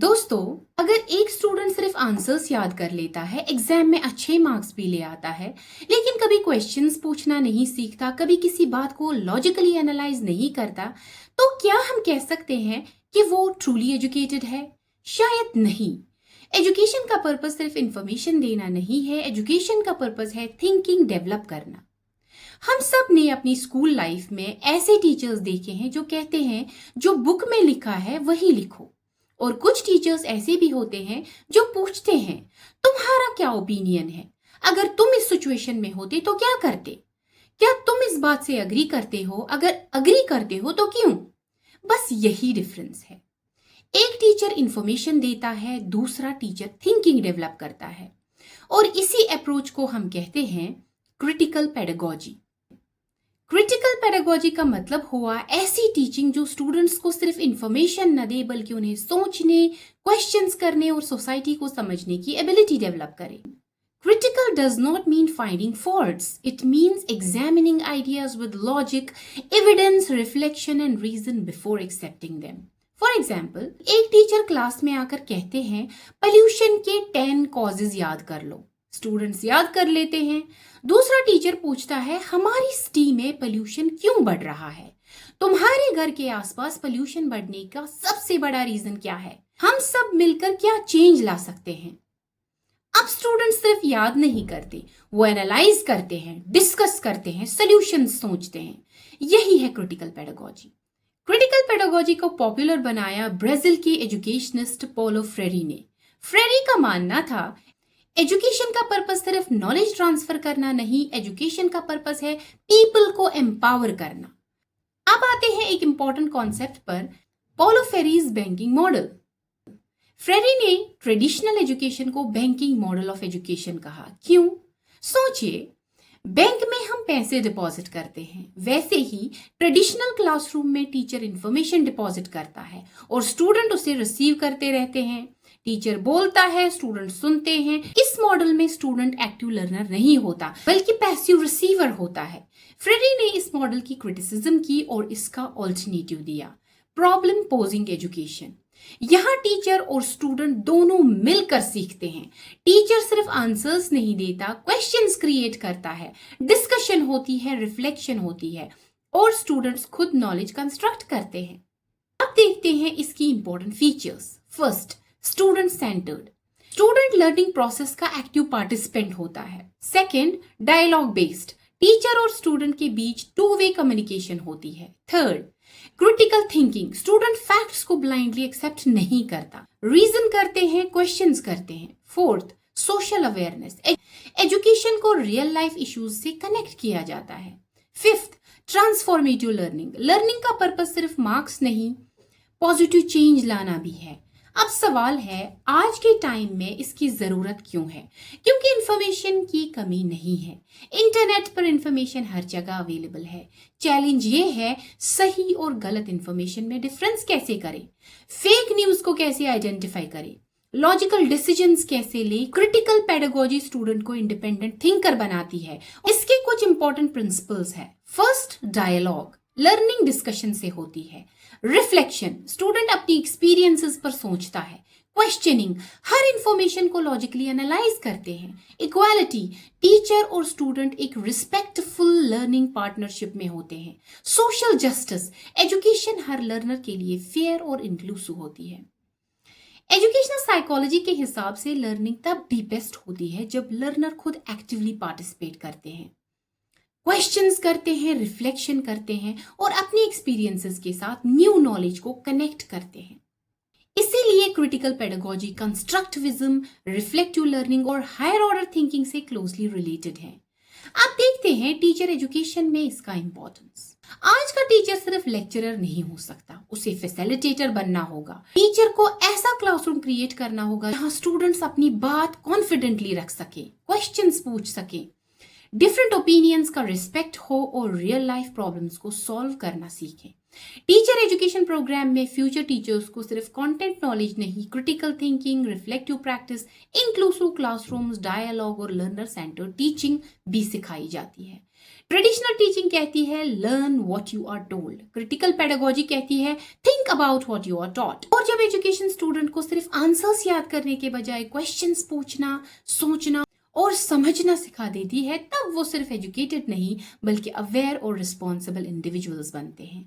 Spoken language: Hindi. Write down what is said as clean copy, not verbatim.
दोस्तों, अगर एक स्टूडेंट सिर्फ आंसर्स याद कर लेता है, एग्जाम में अच्छे मार्क्स भी ले आता है, लेकिन कभी क्वेश्चंस पूछना नहीं सीखता, कभी किसी बात को लॉजिकली एनालाइज नहीं करता, तो क्या हम कह सकते हैं कि वो ट्रूली एजुकेटेड है? शायद नहीं। एजुकेशन का पर्पस सिर्फ इंफॉर्मेशन देना नहीं है, एजुकेशन का पर्पस है थिंकिंग डेवलप करना। हम सब ने अपनी स्कूल लाइफ में ऐसे टीचर्स देखे हैं जो कहते हैं जो बुक में लिखा है वही लिखो, और कुछ टीचर्स ऐसे भी होते हैं जो पूछते हैं तुम्हारा क्या ओपिनियन है, अगर तुम इस सिचुएशन में होते तो क्या करते, क्या तुम इस बात से अग्री करते हो, अगर अग्री करते हो तो क्यों। बस यही डिफरेंस है। एक टीचर इंफॉर्मेशन देता है, दूसरा टीचर थिंकिंग डेवलप करता है, और इसी अप्रोच को हम कहते हैं क्रिटिकल पेडागोजी। क्रिटिकल पेडागोजी का मतलब हुआ ऐसी टीचिंग जो स्टूडेंट्स को सिर्फ इंफॉर्मेशन न दे बल्कि उन्हें सोचने, क्वेश्चंस करने और सोसाइटी को समझने की एबिलिटी डेवलप करे। Critical does not mean finding faults. It means examining ideas with logic, evidence, reflection and reason before accepting them. For example, एक टीचर क्लास में आकर कहते हैं पोल्यूशन के 10 कॉजेज याद कर लो। स्टूडेंट्स याद कर लेते हैं। दूसरा टीचर पूछता है हमारी सिटी में पोल्यूशन क्यों बढ़ रहा है, तुम्हारे घर के आसपास पोल्यूशन बढ़ने का सबसे बड़ा रीजन क्या है, हम सब मिलकर क्या चेंज ला सकते हैं। अब स्टूडेंट्स सिर्फ याद नहीं करते, वो एनालाइज करते हैं, डिस्कस करते हैं, सॉल्यूशन सोचते हैं। यही है क्रिटिकल पेडागोजी। क्रिटिकल पेडागोजी को पॉपुलर बनाया ब्राजील के एजुकेशनिस्ट पोलो फ्रेरी ने। फ्रेरी का मानना था एजुकेशन का पर्पस सिर्फ नॉलेज ट्रांसफर करना नहीं, एजुकेशन का पर्पस है पीपल को एम्पावर करना। अब आते हैं एक इंपॉर्टेंट कॉन्सेप्ट पर, पोलो फेरीज बैंकिंग मॉडल। फ्रेरी ने ट्रेडिशनल एजुकेशन को बैंकिंग मॉडल ऑफ एजुकेशन कहा। क्यों? सोचिए, बैंक में हम पैसे डिपॉजिट करते हैं, वैसे ही ट्रेडिशनल क्लासरूम में टीचर इंफॉर्मेशन डिपॉजिट करता है और स्टूडेंट उसे रिसीव करते रहते हैं। टीचर बोलता है, स्टूडेंट सुनते हैं। इस मॉडल में स्टूडेंट एक्टिव लर्नर नहीं होता बल्कि पैसिव रिसीवर होता है। फ्रेरी ने इस मॉडल की क्रिटिसिज्म की और इसका ऑल्टरनेटिव दिया, प्रॉब्लम पोजिंग एजुकेशन। यहाँ टीचर और स्टूडेंट दोनों मिलकर सीखते हैं। टीचर सिर्फ आंसर्स नहीं देता, क्वेश्चंस क्रिएट करता है, डिस्कशन होती है, रिफ्लेक्शन होती है और स्टूडेंट्स खुद नॉलेज कंस्ट्रक्ट करते हैं। अब देखते हैं इसकी important features. First, student centred. Student learning process का एक्टिव पार्टिसिपेंट होता है। Second, dialogue based. टीचर और स्टूडेंट के बीच 2-वे कम्युनिकेशन होती है। Third, critical thinking. Student facts को ब्लाइंडली एक्सेप्ट नहीं करता, रीजन करते हैं, क्वेश्चंस करते हैं। Fourth, social awareness. एजुकेशन को रियल लाइफ इश्यूज से कनेक्ट किया जाता है। Fifth, transformative learning. लर्निंग का पर्पस सिर्फ मार्क्स नहीं, पॉजिटिव चेंज लाना भी है। अब सवाल है, आज के टाइम में इसकी जरूरत क्यों है? क्योंकि इंफॉर्मेशन की कमी नहीं है, इंटरनेट पर इंफॉर्मेशन हर जगह अवेलेबल है। चैलेंज ये है सही और गलत इंफॉर्मेशन में डिफरेंस कैसे करें, फेक न्यूज को कैसे आइडेंटिफाई करें, लॉजिकल डिसीजंस कैसे ले। क्रिटिकल पेडागोजी स्टूडेंट को इंडिपेंडेंट थिंकर बनाती है। इसके कुछ इंपॉर्टेंट प्रिंसिपल्स है। First, dialogue. लर्निंग डिस्कशन से होती है। रिफ्लेक्शन, स्टूडेंट अपनी एक्सपीरियंसेस पर सोचता है। क्वेश्चनिंग, हर इंफॉर्मेशन को लॉजिकली एनालाइज करते हैं। इक्वालिटी, टीचर और स्टूडेंट एक रिस्पेक्टफुल लर्निंग पार्टनरशिप में होते हैं। सोशल जस्टिस, एजुकेशन हर लर्नर के लिए फेयर और इंक्लूसिव होती है। एजुकेशनल साइकोलॉजी के हिसाब से लर्निंग तब डीपेस्ट होती है जब लर्नर खुद एक्टिवली पार्टिसिपेट करते हैं, क्वेश्चंस करते हैं, रिफ्लेक्शन करते हैं और अपने एक्सपीरियंसेस के साथ न्यू नॉलेज को कनेक्ट करते हैं। इसीलिए critical pedagogy constructivism, reflective learning और हायर ऑर्डर थिंकिंग से क्लोजली रिलेटेड है। अब देखते हैं टीचर एजुकेशन में इसका इंपॉर्टेंस। आज का टीचर सिर्फ लेक्चरर नहीं हो सकता, उसे फैसिलिटेटर बनना होगा। टीचर को ऐसा क्लासरूम क्रिएट करना होगा जहां स्टूडेंट्स अपनी बात कॉन्फिडेंटली रख सके, क्वेश्चंस पूछ सके, डिफरेंट ओपिनियंस का रिस्पेक्ट हो और रियल लाइफ प्रॉब्लम्स को सॉल्व करना सीखें। टीचर एजुकेशन प्रोग्राम में फ्यूचर टीचर्स को सिर्फ कंटेंट नॉलेज नहीं, critical thinking, reflective practice, inclusive classrooms, dialogue और लर्नर सेंटर टीचिंग भी सिखाई जाती है। ट्रेडिशनल टीचिंग कहती है learn what you are told, critical pedagogy कहती है think about what you are taught. और जब एजुकेशन स्टूडेंट को सिर्फ आंसर्स याद करने के बजाय क्वेश्चंस पूछना, सोचना और समझना सिखा देती है, तब वो सिर्फ एजुकेटेड नहीं बल्कि अवेयर और रिस्पॉन्सिबल इंडिविजुअल्स बनते हैं।